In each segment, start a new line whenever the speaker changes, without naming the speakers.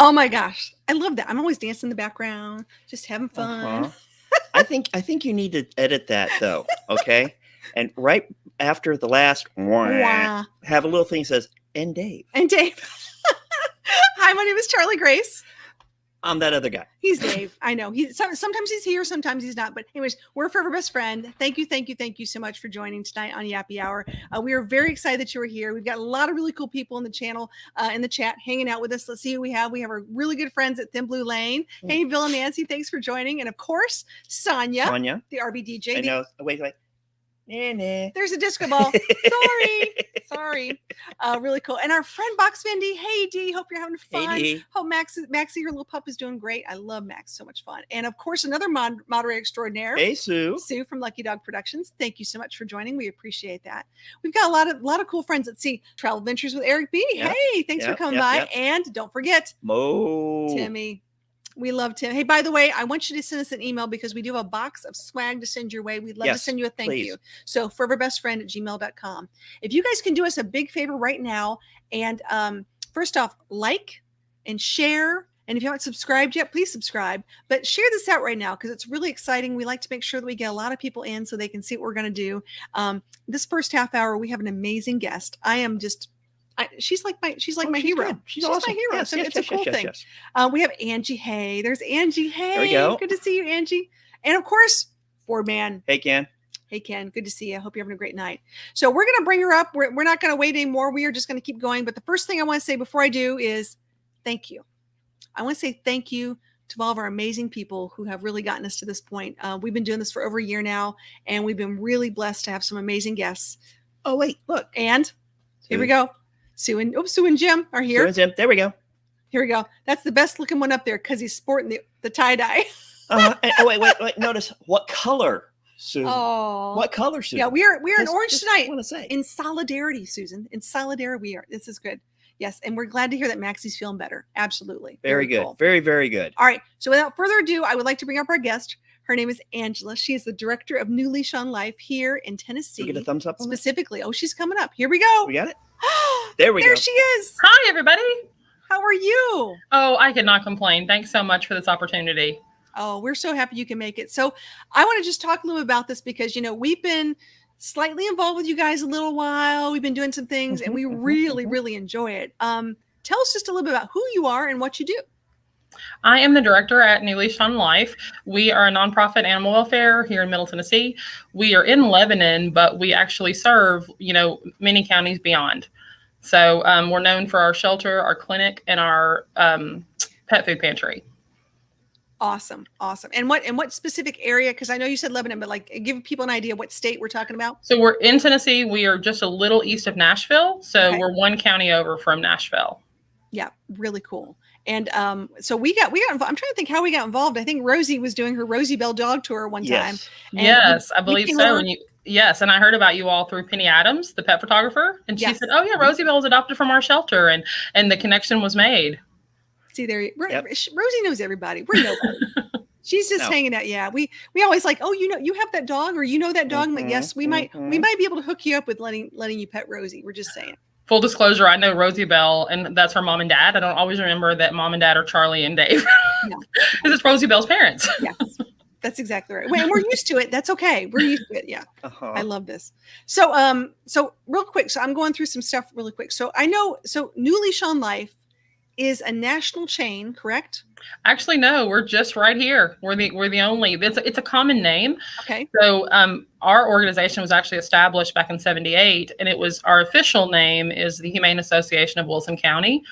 Oh my gosh. I love that. I'm always dancing in the background, just having fun.
I think you need to edit that though. Okay. And right after the last
Wah.
have a little thing that says, and Dave.
And Dave. Hi, my name is Charlie Grace.
I'm that other guy.
He's Dave. I know. Sometimes he's here, sometimes he's not. But anyways, we're Forever Best Friend. Thank you so much for joining tonight on Yappy Hour. We are very excited that you were here. We've got a lot of really cool people in the channel, in the chat, hanging out with us. Let's see who we have. We have our really good friends at Thin Blue Lane. Hey, Bill and Nancy, thanks for joining. And of course, Sonia, the RB DJ.
I know. Wait.
There's a disco ball. Sorry. Really cool. And our friend Box Vindy. Hey D, hope you're having fun.
Hey, D.
Hope Maxie, her little pup, is doing great. I love Max, so much fun. And of course, another moderator extraordinaire.
Hey Sue.
Sue from Lucky Dog Productions. Thank you so much for joining. We appreciate that. We've got a lot of cool friends. Let's see. Travel Adventures with Eric B.
Yep.
Hey, thanks for coming by. Yep. And don't forget Timmy. We love Tim. Hey, by the way, I want you to send us an email because we do have a box of swag to send your way. We'd love to send you a thank you. So foreverbestfriend@gmail.com. If you guys can do us a big favor right now and first off, like and share. And if you haven't subscribed yet, please subscribe. But share this out right now because it's really exciting. We like to make sure that we get a lot of people in so they can see what we're going to do. This first half hour, we have an amazing guest. She's like my hero.
Good. She's
awesome.
My hero.
Yes, it's a cool thing. Yes. We have Angie Hay. There's Angie Hay.
There we go.
Good to see you, Angie. And of course, Ford Man.
Hey, Ken.
Hey, Ken. Good to see you. I hope you're having a great night. So we're going to bring her up. We're not going to wait anymore. We are just going to keep going. But the first thing I want to say before I do is thank you. I want to say thank you to all of our amazing people who have really gotten us to this point. We've been doing this for over a year now, and we've been really blessed to have some amazing guests.
Oh, wait, look.
And here we go. Sue and Jim are here.
Sue and Jim. There we go.
Here we go. That's the best looking one up there because he's sporting the tie-dye.
Wait. Notice what color, Sue.
Oh.
What color, Sue?
Yeah, we are in orange tonight.
I want to say.
In solidarity, Susan. In solidarity we are. This is good. Yes, and we're glad to hear that Maxie's feeling better. Absolutely.
Very good.
Cool.
Very, very good.
All right. So without further ado, I would like to bring up our guest. Her name is Angela. She is the director of New Leash on Life here in Tennessee.
You get a thumbs up on
specifically. That? Oh, she's coming up. Here we go.
We got it. There we go.
There she is.
Hi, everybody.
How are you?
Oh, I could not complain. Thanks so much for this opportunity.
Oh, we're so happy you can make it. So I want to just talk a little bit about this because, we've been slightly involved with you guys a little while. We've been doing some things and we really, really enjoy it. Tell us just a little bit about who you are and what you do.
I am the director at New Leash on Life. We are a nonprofit animal welfare here in Middle Tennessee. We are in Lebanon, but we actually serve, many counties beyond. So we're known for our shelter, our clinic, and our pet food pantry.
Awesome. And what specific area? Because I know you said Lebanon, but give people an idea what state we're talking about.
So we're in Tennessee. We are just a little east of Nashville. So we're one county over from Nashville.
Yeah, really cool. And so we got involved. I'm trying to think how we got involved. I think Rosie was doing her Rosie Bell dog tour one time.
Yes, I believe so. And I heard about you all through Penny Adams, the pet photographer. And she said, oh yeah, Rosie Bell was adopted from our shelter, and the connection was made.
See there, Rosie knows everybody. We're nobody. She's just hanging out. Yeah. We always you have that dog or that dog. But yes, we might be able to hook you up with letting you pet Rosie. We're just saying.
Full disclosure, I know Rosie Bell, and that's her mom and dad. I don't always remember that mom and dad are Charlie and Dave.
No.
This is Rosie Bell's parents.
Yes, that's exactly right. And we're used to it. That's okay. We're used to it. Yeah. I love this. So, so real quick. So I'm going through some stuff really quick. So I know, so New Leash on Life is a national chain, correct?
Actually, no, we're just right here. We're the only, it's a common name.
Okay.
So our organization was actually established back in 1978, and our official name is the Humane Association of Wilson County.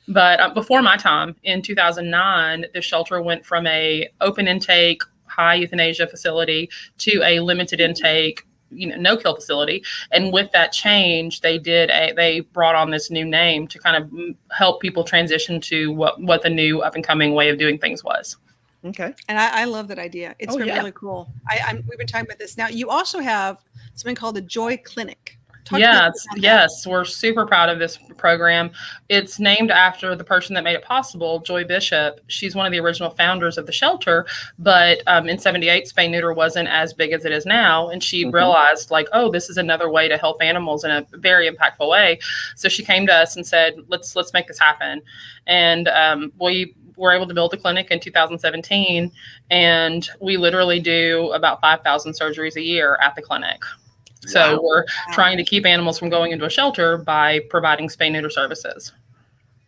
But before my time, in 2009, the shelter went from a open intake, high euthanasia facility to a limited intake, no-kill facility. And with that change, they brought on this new name to kind of help people transition to what the new up-and-coming way of doing things was.
Okay.
And I love that idea. It's been really cool. We've been talking about this. Now, you also have something called the Joy Clinic.
Yes, we're super proud of this program. It's named after the person that made it possible, Joy Bishop. She's one of the original founders of the shelter, but in 1978, spay neuter wasn't as big as it is now, and she realized, like, oh, this is another way to help animals in a very impactful way. So she came to us and said, let's make this happen. And we were able to build a clinic in 2017, and we literally do about 5,000 surgeries a year at the clinic. So we're trying to keep animals from going into a shelter by providing spay neuter services.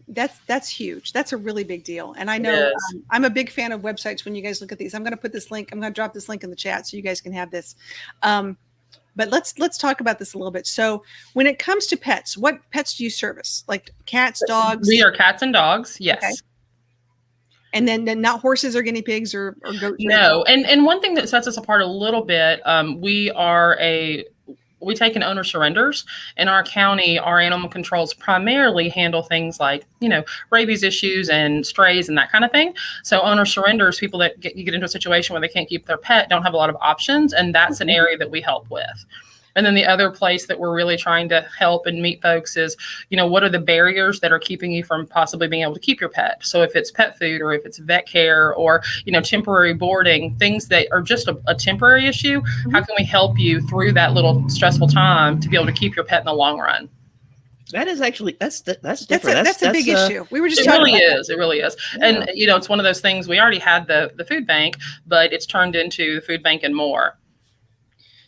That's huge. That's a really big deal. And I know I'm a big fan of websites. When you guys look at these, I'm going to put this link. I'm going to drop this link in the chat so you guys can have this. But let's talk about this a little bit. So when it comes to pets, what pets do you service? Like cats, dogs?
We are cats and dogs. Yes. Okay.
And then not horses or guinea pigs or goats?
No. And one thing that sets us apart a little bit, we take in owner surrenders. In our county, our animal controls primarily handle things like, rabies issues and strays and that kind of thing. So owner surrenders, people that get into a situation where they can't keep their pet, don't have a lot of options. And that's an area that we help with. And then the other place that we're really trying to help and meet folks is, what are the barriers that are keeping you from possibly being able to keep your pet? So if it's pet food or if it's vet care or, temporary boarding, things that are just a temporary issue, how can we help you through that little stressful time to be able to keep your pet in the long run?
That is actually, that's different.
That's a big issue. We were just talking about
it really is. Yeah. And, it's one of those things, we already had the food bank, but it's turned into the food bank and more.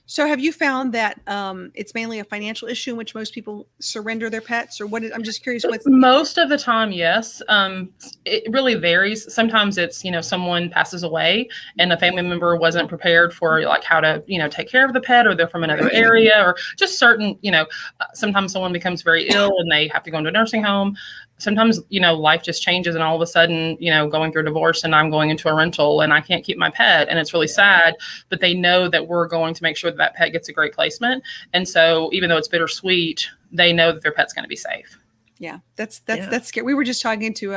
So have you found that it's mainly a financial issue in which most people surrender their pets, or I'm just curious.
Most of the time, yes. It really varies. Sometimes it's, someone passes away and a family member wasn't prepared for like how to, take care of the pet, or they're from another area, or just certain, sometimes someone becomes very ill and they have to go into a nursing home. Sometimes, life just changes and all of a sudden, going through a divorce and I'm going into a rental and I can't keep my pet and it's really sad, but they know that we're going to make sure that pet gets a great placement. And so even though it's bittersweet, they know that their pet's going to be safe.
Yeah, that's scary. We were just talking to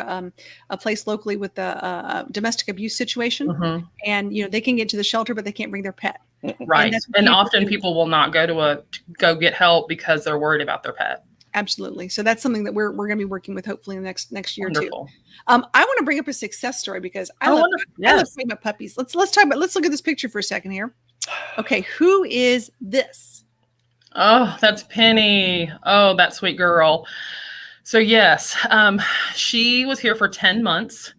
a place locally with a domestic abuse situation, and they can get to the shelter, but they can't bring their pet.
Right, and often people will not go get help because they're worried about their pet.
Absolutely. So that's something that we're going to be working with hopefully in the next year too. I want to bring up a success story because I love talking about puppies. Let's look at this picture for a second here. Okay, who is this?
Oh, that's Penny. Oh, that sweet girl. So yes, she was here for 10 months.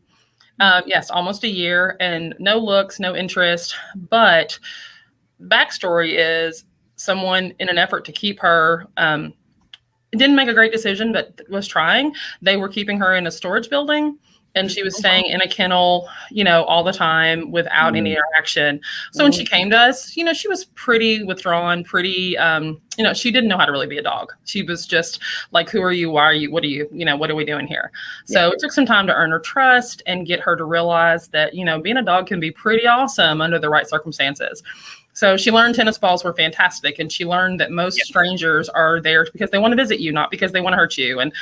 Yes, almost a year, and no looks, no interest. But backstory is someone, in an effort to keep her, didn't make a great decision, but was trying. They were keeping her in a storage building, and she was staying in a kennel, all the time without any interaction. So when she came to us, she was pretty withdrawn, pretty, she didn't know how to really be a dog. She was just like, who are you? Why are you? What are you? What are we doing here? So it took some time to earn her trust and get her to realize that, being a dog can be pretty awesome under the right circumstances. So she learned tennis balls were fantastic, and she learned that most strangers are there because they want to visit you, not because they want to hurt you. And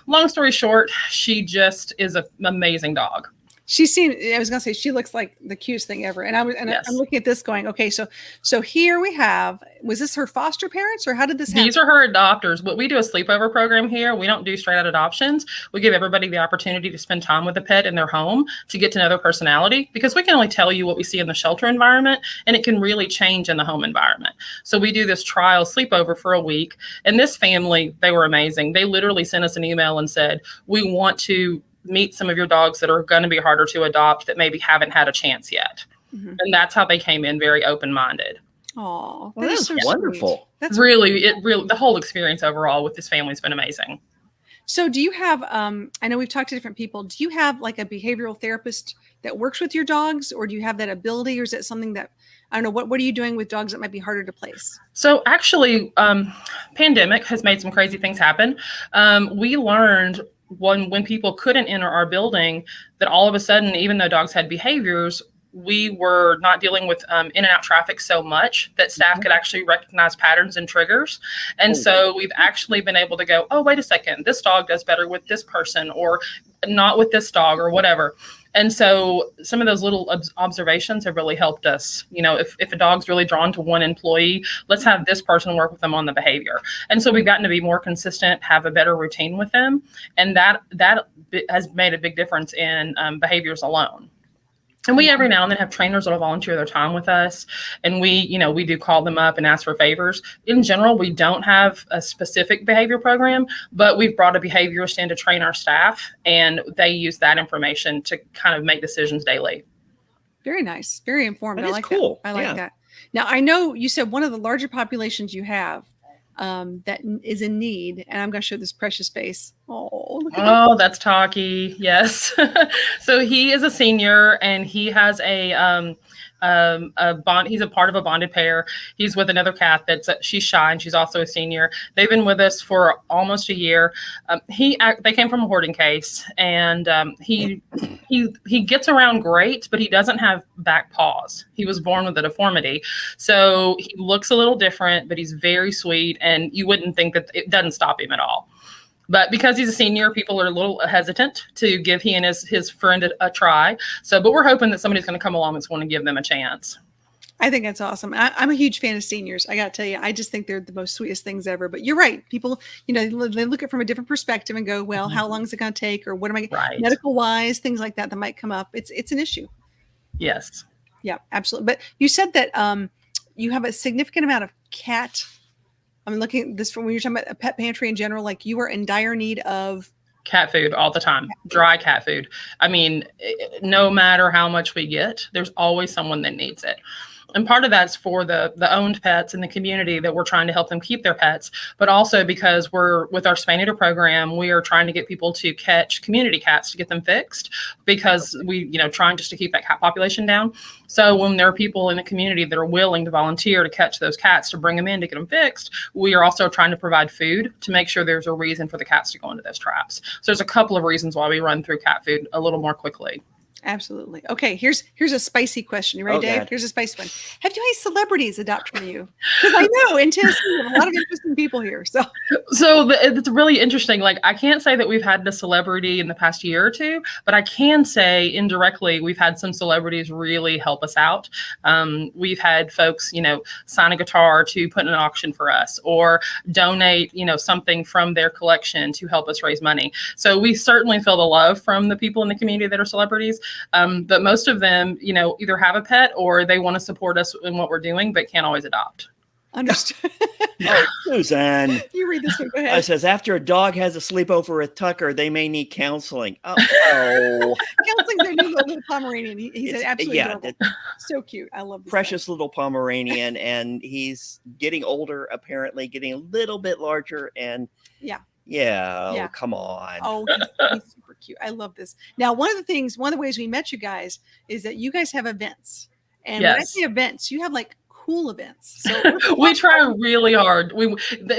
long story short, she just is an amazing dog.
She seemed, I was going to say, she looks like the cutest thing ever. And
Yes.
I'm looking at this going, okay, so here we have, was this her foster parents or how did this happen?
These are her adopters. But we do a sleepover program here. We don't do straight out adoptions. We give everybody the opportunity to spend time with a pet in their home to get to know their personality, because we can only tell you what we see in the shelter environment, and it can really change in the home environment. So we do this trial sleepover for a week. And this family, they were amazing. They literally sent us an email and said, we want to meet some of your dogs that are going to be harder to adopt that maybe haven't had a chance yet. Mm-hmm. And that's how they came in, very open-minded.
Oh,
well, that's so wonderful.
Sweet. That's
really, the whole experience overall with this family has been amazing.
So do you have, I know we've talked to different people. Do you have like a behavioral therapist that works with your dogs, or do you have that ability, or is it something that, I don't know, what are you doing with dogs that might be harder to place?
So actually, pandemic has made some crazy things happen. We learned when people couldn't enter our building that all of a sudden, even though dogs had behaviors, we were not dealing with in and out traffic so much that staff could actually recognize patterns and triggers. And so we've actually been able to go, oh, wait a second, this dog does better with this person, or not with this dog, or whatever. And so some of those little observations have really helped us. You know, if a dog's really drawn to one employee, let's have this person work with them on the behavior. And so we've gotten to be more consistent, have a better routine with them. And that has made a big difference in behaviors alone. And we every now and then have trainers that will volunteer their time with us. And we do call them up and ask for favors. In general, we don't have a specific behavior program, but we've brought a behaviorist in to train our staff, and they use that information to kind of make decisions daily.
Very nice. Very informed.
That
I like
cool.
that. I like that. Now, I know you said one of the larger populations you have that is in need, and I'm going to show this precious face. Oh, look at that.
That's Talky. Yes. So he is a senior, and he has a bond. He's a part of a bonded pair. He's with another cat she's shy, and she's also a senior. They've been with us for almost a year. They came from a hoarding case, and he gets around great, but he doesn't have back paws. He was born with a deformity, so he looks a little different, but he's very sweet, and you wouldn't think that it doesn't stop him at all. But because he's a senior, people are a little hesitant to give he and his friend a try. But we're hoping that somebody's going to come along that's going to give them a chance.
I think that's awesome. I'm a huge fan of seniors. I got to tell you, I just think they're the most sweetest things ever. But you're right. People, they look at it from a different perspective and go, well, how long is it going to take? Or what am I medical wise, things like that might come up. It's an issue.
Yes.
Yeah, absolutely. But you said that you have a significant amount of cat. I'm looking at this from when you're talking about a pet pantry in general, like you are in dire need of
cat food all the time, dry cat food. I mean, no matter how much we get, there's always someone that needs it. And part of that's for the owned pets in the community that we're trying to help them keep their pets, but also because we're with our spay neuter program, we are trying to get people to catch community cats to get them fixed, because we, trying just to keep that cat population down. So when there are people in the community that are willing to volunteer to catch those cats, to bring them in to get them fixed, we are also trying to provide food to make sure there's a reason for the cats to go into those traps. So there's a couple of reasons why we run through cat food a little more quickly.
Absolutely. Okay, here's a spicy question. You ready, Dave? God. Here's a spicy one. Have you any celebrities adopt from you? Because I know in Tennessee, we have a lot of interesting people here. So
it's really interesting. Like, I can't say that we've had a celebrity in the past year or two, but I can say indirectly we've had some celebrities really help us out. We've had folks, sign a guitar to put in an auction for us, or donate, something from their collection to help us raise money. So we certainly feel the love from the people in the community that are celebrities. But most of them, either have a pet or they want to support us in what we're doing, but can't always adopt.
Understood.
Oh, Suzanne.
You read this one. Go ahead.
It says, after a dog has a sleepover with Tucker, they may need counseling. Oh.
Counseling their new little Pomeranian. He said absolutely adorable. So cute. I love this
precious little Pomeranian, and he's getting older, apparently getting a little bit larger, and yeah. Come on.
Oh, he's super cute. I love this. Now, one of the ways we met you guys is that you guys have events. And when I say events, you have like cool events. So
we try really hard.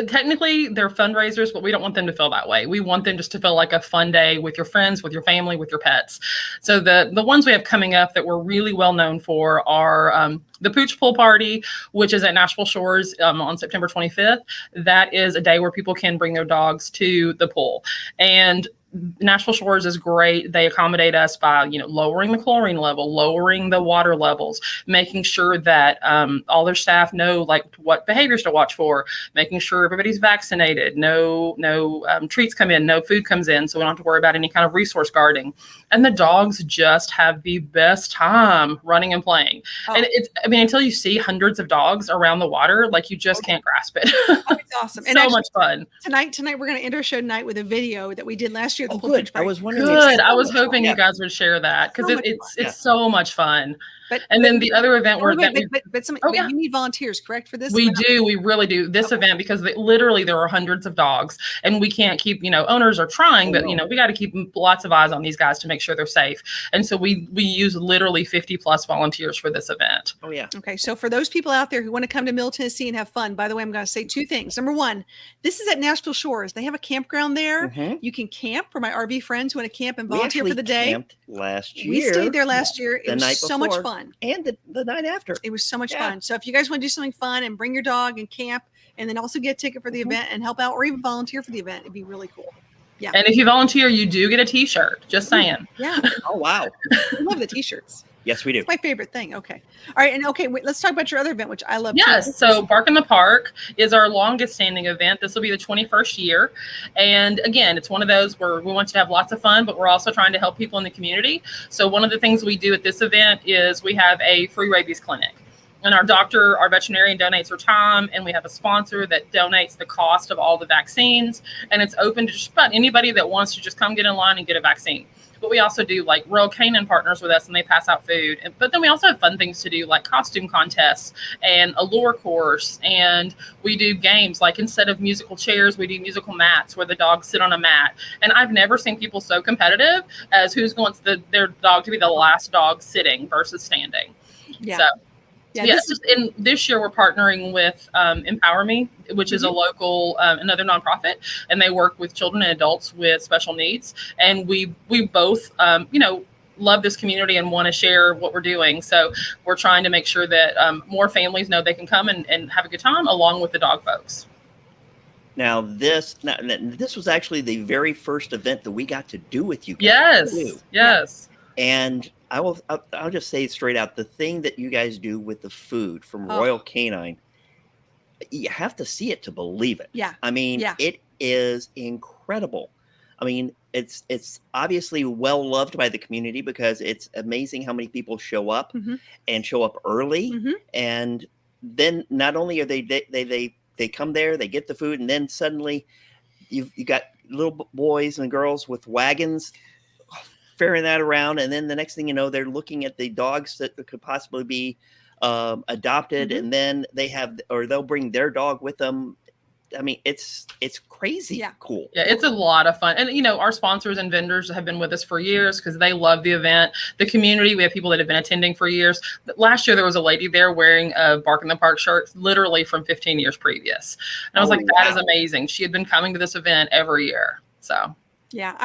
Technically they're fundraisers, but we don't want them to feel that way. We want them just to feel like a fun day with your friends, with your family, with your pets. So the ones we have coming up that we're really well known for are the Pooch pool party, which is at Nashville Shores on September 25th. That is a day where people can bring their dogs to the pool. And Nashville Shores is great. They accommodate us by, lowering the chlorine level, lowering the water levels, making sure that all their staff know like what behaviors to watch for, making sure everybody's vaccinated, no treats come in, no food comes in, so we don't have to worry about any kind of resource guarding. And the dogs just have the best time running and playing. And until you see hundreds of dogs around the water, like you just can't grasp it.
It's awesome.
And so much fun.
Tonight we're going to end our show tonight with a video that we did last year.
Good. I was wondering.
Good. I was hoping you guys would share that because it's so much fun. Then the other event
you need volunteers, correct, for this?
We do. We really do this event because literally there are hundreds of dogs, and we can't keep. Owners are trying, but we got to keep lots of eyes on these guys to make sure they're safe. And so we use literally 50 plus volunteers for this event.
Oh yeah.
Okay. So for those people out there who want to come to Middle Tennessee and have fun, by the way, I'm going to say two things. Number one, this is at Nashville Shores. They have a campground there. Mm-hmm. You can camp for my RV friends who want to camp and volunteer for the day.
Camped last year.
We stayed there last year. It was so much fun.
And the night after.
It was so much fun. So if you guys want to do something fun and bring your dog and camp and then also get a ticket for the event and help out or even volunteer for the event, it'd be really cool. Yeah.
And if you volunteer, you do get a t-shirt. Just saying.
Yeah.
Oh, wow.
I love the t-shirts.
Yes, we do.
It's my favorite thing. Okay. All right. And let's talk about your other event, which I love.
Yes. Too. So Bark in the Park is our longest standing event. This will be the 21st year. And again, it's one of those where we want you to have lots of fun, but we're also trying to help people in the community. So one of the things we do at this event is we have a free rabies clinic. And our veterinarian donates her time, and we have a sponsor that donates the cost of all the vaccines. And it's open to just about anybody that wants to just come get in line and get a vaccine. But we also do like Royal Canin partners with us and they pass out food. But then we also have fun things to do like costume contests and a lure course. And we do games like instead of musical chairs, we do musical mats where the dogs sit on a mat. And I've never seen people so competitive as who's going to their dog to be the last dog sitting versus standing.
Yeah.
So. Yeah, this year we're partnering with Empower Me, which is a local, another nonprofit, and they work with children and adults with special needs. And we both, love this community and want to share what we're doing. So we're trying to make sure that more families know they can come and have a good time along with the dog folks.
Now this was actually the very first event that we got to do with you guys.
Yes.
And I'll just say it straight out, the thing that you guys do with the food from Royal Canin, you have to see it to believe it.
Yeah.
I mean, it is incredible. I mean, it's obviously well loved by the community because it's amazing how many people show up and show up early. Mm-hmm. And then not only are they come there, they get the food, and then suddenly you got little boys and girls with wagons ferrying that around, and then the next thing you know, they're looking at the dogs that could possibly be adopted, and then they'll bring their dog with them. I mean, it's crazy cool.
Yeah, it's a lot of fun. And, our sponsors and vendors have been with us for years because they love the event. The community, we have people that have been attending for years. But last year, there was a lady there wearing a Bark in the Park shirt, literally from 15 years previous. And I was like, that is amazing. She had been coming to this event every year. So.
Yeah,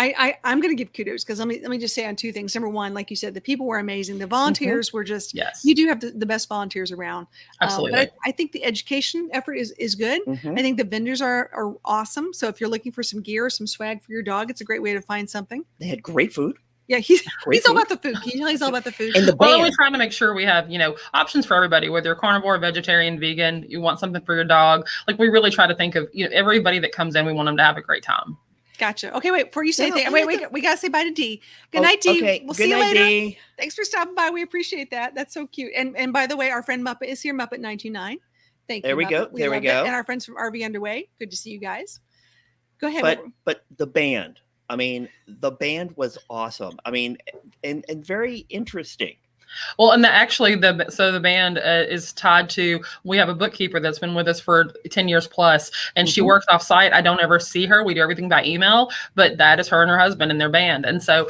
I'm going to give kudos because let me just say on two things. Number one, like you said, the people were amazing. The volunteers were just, you do have the best volunteers around.
Absolutely.
But I think the education effort is good. Mm-hmm. I think the vendors are awesome. So if you're looking for some gear or some swag for your dog, it's a great way to find something.
They had great food.
Yeah, he's all about the food. Can you tell he's all about the food?
And
we're trying to make sure we have, options for everybody, whether you're carnivore, vegetarian, vegan, you want something for your dog. Like we really try to think of, everybody that comes in, we want them to have a great time.
Gotcha. Okay, wait, before you say anything, we got to say bye to Dee. Good night, Dee.
Okay.
We'll see you later.
Dee.
Thanks for stopping by. We appreciate that. That's so cute. And by the way, our friend Muppet is here, Muppet 929. Thank you.
There we go. There we go.
And our friends from RV Underway. Good to see you guys. Go ahead.
But the band, the band was awesome. And very interesting.
Well, and the band is tied to, we have a bookkeeper that's been with us for 10 years plus, and she works off site. I don't ever see her. We do everything by email, but that is her and her husband and their band. And so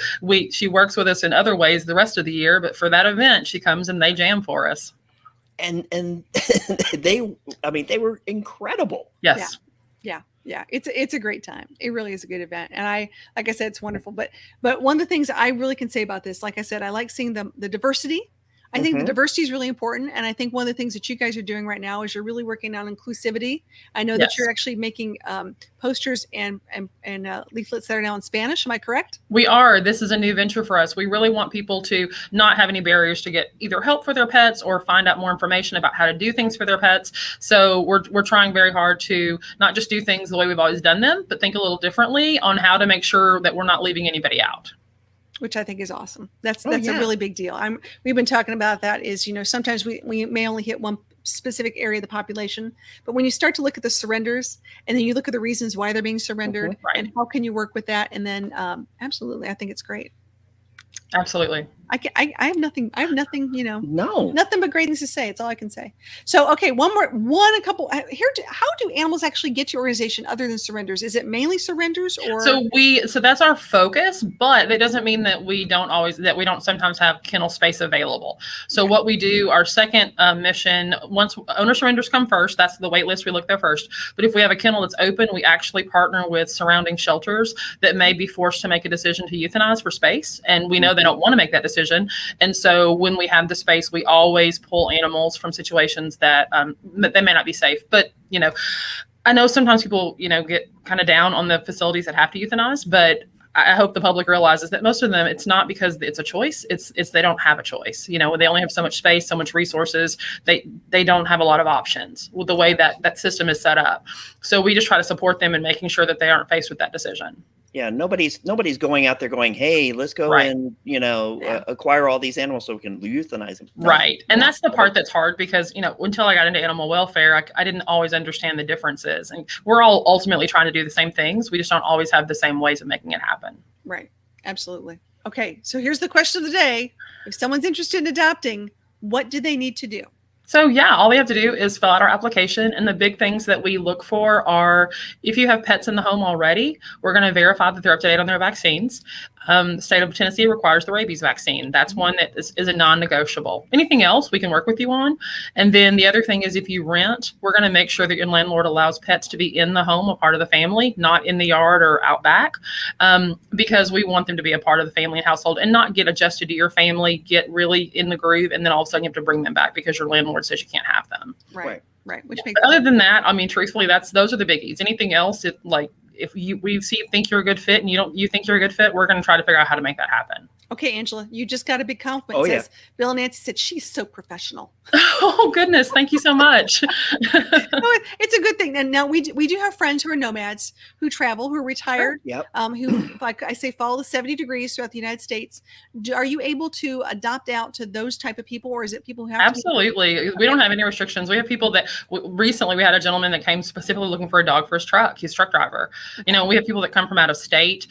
she works with us in other ways the rest of the year, but for that event, she comes and they jam for us.
And they were incredible.
Yes.
Yeah, it's a great time. It really is a good event. And like I said, it's wonderful. But one of the things I really can say about this, like I said, I like seeing the diversity. I think the diversity is really important. And I think one of the things that you guys are doing right now is you're really working on inclusivity. I know that you're actually making posters and leaflets that are now in Spanish. Am I correct?
We are. This is a new venture for us. We really want people to not have any barriers to get either help for their pets or find out more information about how to do things for their pets. So we're trying very hard to not just do things the way we've always done them, but think a little differently on how to make sure that we're not leaving anybody out.
Which I think is awesome. That's a really big deal. We've been talking about that is, sometimes we may only hit one specific area of the population, but when you start to look at the surrenders and then you look at the reasons why they're being surrendered and how can you work with that? And then absolutely, I think it's great.
Absolutely.
I have nothing,
No,
nothing but great things to say. It's all I can say. So, okay. A couple here. How do animals actually get to your organization other than surrenders? Is it mainly surrenders or?
So that's our focus, but that doesn't mean that we don't sometimes have kennel space available. So what we do, our second mission, once owner surrenders come first, that's the wait list. We look there first. But if we have a kennel that's open, we actually partner with surrounding shelters that may be forced to make a decision to euthanize for space. And we know they don't want to make that decision. And so when we have the space, we always pull animals from situations that they may not be safe. But, I know sometimes people, get kind of down on the facilities that have to euthanize, but I hope the public realizes that most of them, it's not because it's a choice. It's they don't have a choice. They only have so much space, so much resources. They don't have a lot of options with the way that system is set up. So we just try to support them in making sure that they aren't faced with that decision.
Yeah, nobody's going out there going, hey, let's go and, acquire all these animals so we can euthanize them. No.
Right. And that's the part that's hard because, until I got into animal welfare, I didn't always understand the differences. And we're all ultimately trying to do the same things. We just don't always have the same ways of making it happen.
Right. Absolutely. Okay. So here's the question of the day. If someone's interested in adopting, what do they need to do?
So all they have to do is fill out our application. And the big things that we look for are if you have pets in the home already, we're going to verify that they're up to date on their vaccines. The state of Tennessee requires the rabies vaccine. That's one that is a non-negotiable. Anything else we can work with you on. And then the other thing is if you rent, we're going to make sure that your landlord allows pets to be in the home, a part of the family, not in the yard or out back, because we want them to be a part of the family and household and not get adjusted to your family, get really in the groove, and then all of a sudden you have to bring them back because your landlord says you can't have them.
Right. Which makes
but other than that, truthfully, those are the biggies. Anything else, if we think you're a good fit and you think you're a good fit, we're going to try to figure out how to make that happen.
Okay, Angela, you just got a big compliment. It says, Bill and Nancy said she's so professional.
Oh goodness, thank you so much.
It's a good thing. And now we do have friends who are nomads, who travel, who are retired, who, like I say, follow the 70 degrees throughout the United States. Are you able to adopt out to those type of people, or is it people who have
Absolutely. We don't have any restrictions. We have people that recently we had a gentleman that came specifically looking for a dog for his truck. He's a truck driver. Okay. We have people that come from out of state.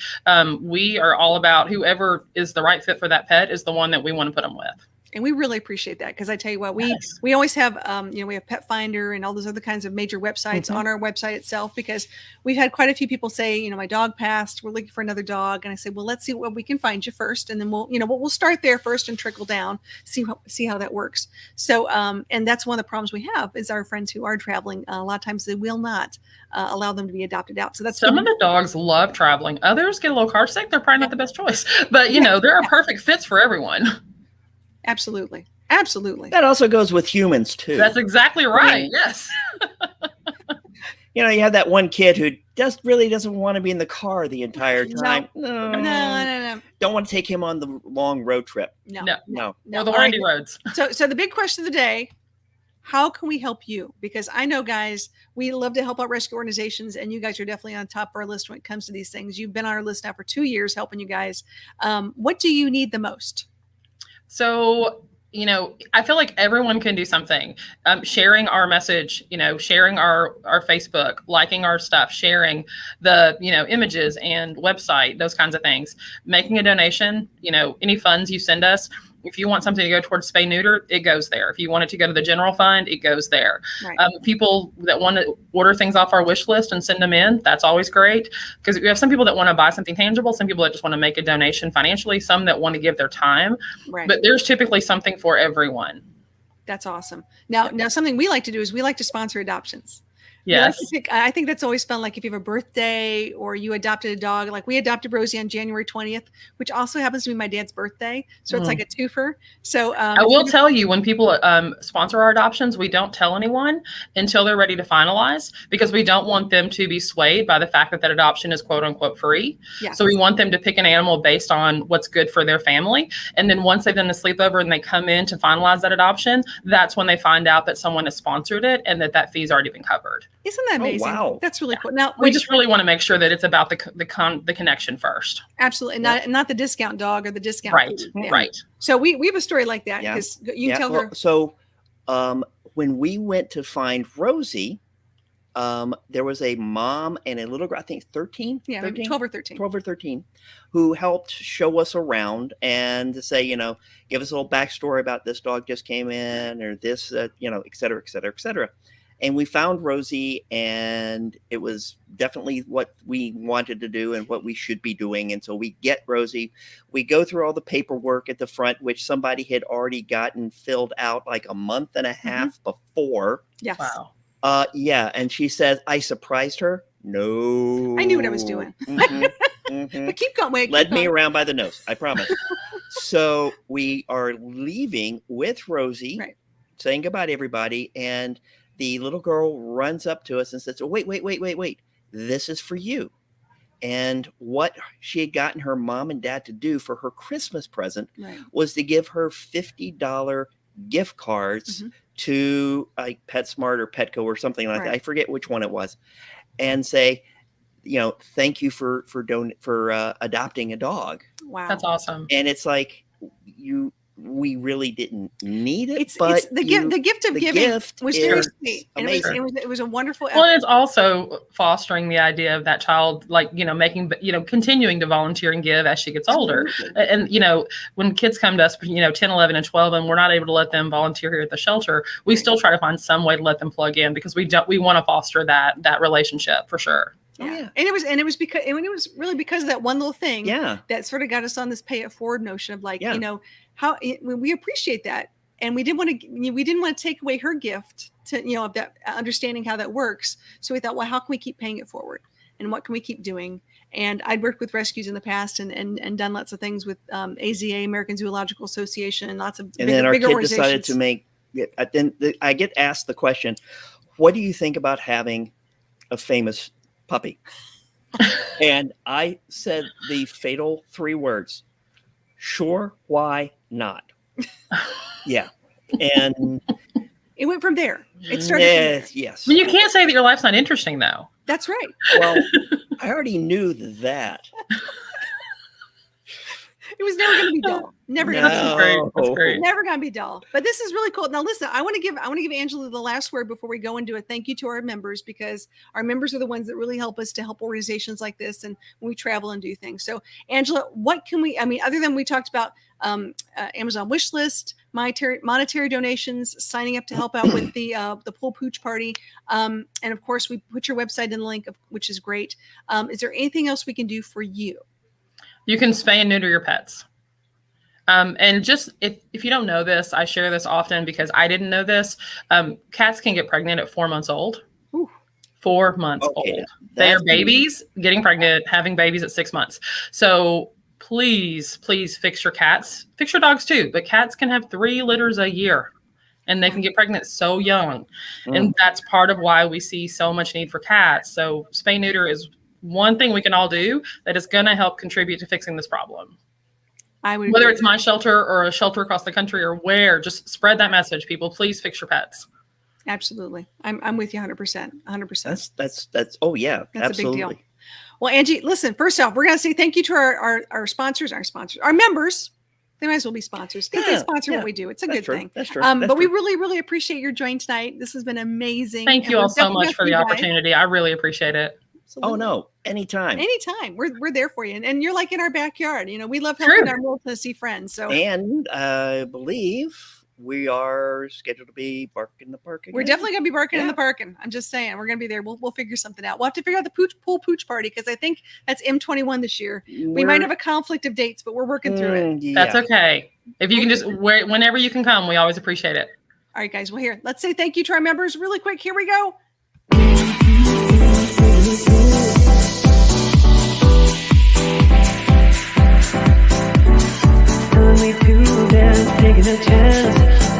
We are all about whoever is the right fit for that pet is the one that we want to put them with.
And we really appreciate that because I tell you what, we always have, we have Pet Finder and all those other kinds of major websites on our website itself because we've had quite a few people say, my dog passed, we're looking for another dog. And I say, well, let's see what we can find you first. And then we'll start there first and trickle down, see how that works. So, and that's one of the problems we have is our friends who are traveling. A lot of times they will not allow them to be adopted out. So that's
some of the dogs love traveling. Others get a little car sick. They're probably not the best choice, but there are perfect fits for everyone.
Absolutely. Absolutely.
That also goes with humans too.
That's exactly right. Yes.
You have that one kid who really doesn't want to be in the car the entire time.
No.
Don't want to take him on the long road trip.
No. Or the windy roads.
So the big question of the day, how can we help you? Because I know, guys, we love to help out rescue organizations, and you guys are definitely on top of our list when it comes to these things. You've been on our list now for 2 years helping you guys. What do you need the most?
So, I feel like everyone can do something. Sharing our message, sharing our Facebook, liking our stuff, sharing the, images and website, those kinds of things. Making a donation, any funds you send us. If you want something to go towards spay neuter, it goes there. If you want it to go to the general fund, it goes there. Right. People that want to order things off our wish list and send them in, that's always great. Because we have some people that want to buy something tangible, some people that just want to make a donation financially, some that want to give their time. Right. But there's typically something for everyone.
That's awesome. Now something we like to do is we like to sponsor adoptions.
Yes.
I think that's always fun. Like if you have a birthday or you adopted a dog, like we adopted Rosie on January 20th, which also happens to be my dad's birthday. So it's like a twofer. So
I will tell you, when people sponsor our adoptions, we don't tell anyone until they're ready to finalize, because we don't want them to be swayed by the fact that adoption is quote unquote free.
Yes.
So we want them to pick an animal based on what's good for their family. And then once they've done the sleepover and they come in to finalize that adoption, that's when they find out that someone has sponsored it and that fee's already been covered.
Isn't that amazing?
Oh, wow.
That's really cool. Now
we just really want to make sure that it's about the connection first.
Absolutely. Not the discount dog or the discount.
Right.
Food. Yeah.
Right.
So we have a story like that because you tell her.
So when we went to find Rosie, there was a mom and a little girl, I think 13,
yeah,
13?
12 or 13,
who helped show us around and to say, give us a little backstory about this dog just came in or this, et cetera, et cetera, et cetera. And we found Rosie, and it was definitely what we wanted to do and what we should be doing. And so we get Rosie. We go through all the paperwork at the front, which somebody had already gotten filled out like a month and a half before.
Yes.
Wow.
And she says, I surprised her. No.
I knew what I was doing. But keep going.
Led me around by the nose, I promise. So we are leaving with Rosie, saying goodbye to everybody, and the little girl runs up to us and says, oh, wait. This is for you. And what she had gotten her mom and dad to do for her Christmas present was to give her $50 gift cards to like PetSmart or Petco or something like that. I forget which one it was. And say, thank you for adopting a dog.
Wow.
That's awesome.
And it's like we really didn't need it.
It's the gift of giving was very sweet. And it was a wonderful effort.
Well, it's also fostering the idea of that child, continuing to volunteer and give as she gets older. And, when kids come to us, 10, 11, and 12, and we're not able to let them volunteer here at the shelter, we still try to find some way to let them plug in, because we want to foster that relationship for sure.
Yeah. And it was because of that one little thing that sort of got us on this pay it forward notion of how we appreciate that. And we didn't want to take away her gift to, of that understanding how that works. So we thought, well, how can we keep paying it forward? And what can we keep doing? And I'd worked with rescues in the past and done lots of things with AZA, American Zoological Association, and lots of
bigger kid decided to make it. Then I get asked the question, what do you think about having a famous puppy? And I said the fatal 3 words, sure, why not? Yeah. And
it went from there. It started.
Yes.
Well, you can't say that your life's not interesting, though.
That's right.
Well, I already knew that.
It was never going to be dull. Never going to be dull.
That's great.
Never going to be dull. But this is really cool. Now, listen, I want to give Angela the last word before we go and do a thank you to our members, because our members are the ones that really help us to help organizations like this and when we travel and do things. So, Angela, what can other than we talked about Amazon wish list, monetary donations, signing up to help out with the pool pooch party, and of course, we put your website in the link, which is great. Is there anything else we can do for you?
You can spay and neuter your pets. And just if you don't know this, I share this often because I didn't know this. Cats can get pregnant at 4 months old.
Ooh.
4 months old. They are babies getting pregnant, having babies at 6 months. So please fix your cats. Fix your dogs too, but cats can have 3 litters a year and they can get pregnant so young. And that's part of why we see so much need for cats. So spay neuter is one thing we can all do that is going to help contribute to fixing this problem. Whether it's my shelter or a shelter across the country or where, just spread that message. People, please fix your pets.
Absolutely. I'm with you 100%. 100%.
That's oh yeah,
that's
absolutely.
A big deal. Well, Angie, listen, first off, we're going to say thank you to our sponsors, our members. They might as well be sponsors because they sponsor what we do. It's a good thing.
That's true.
But we really, really appreciate your join tonight. This has been amazing.
Thank you all so much for the opportunity. I really appreciate it.
Absolutely. Oh no, anytime.
We're there for you. And you're like in our backyard. We love helping our Middle Tennessee friends. So
and I believe we are scheduled to be barking in the park again.
We're definitely gonna be barking in the park. And I'm just saying, we're gonna be there. We'll figure something out. We'll have to figure out the pool pooch party because I think that's M21 this year. We might have a conflict of dates, but we're working through it.
Yeah. That's okay. If you can just whenever you can come, we always appreciate it.
All right, guys. Well, here, let's say thank you to our members really quick. Here we go.
Telling me to dance, taking a chance.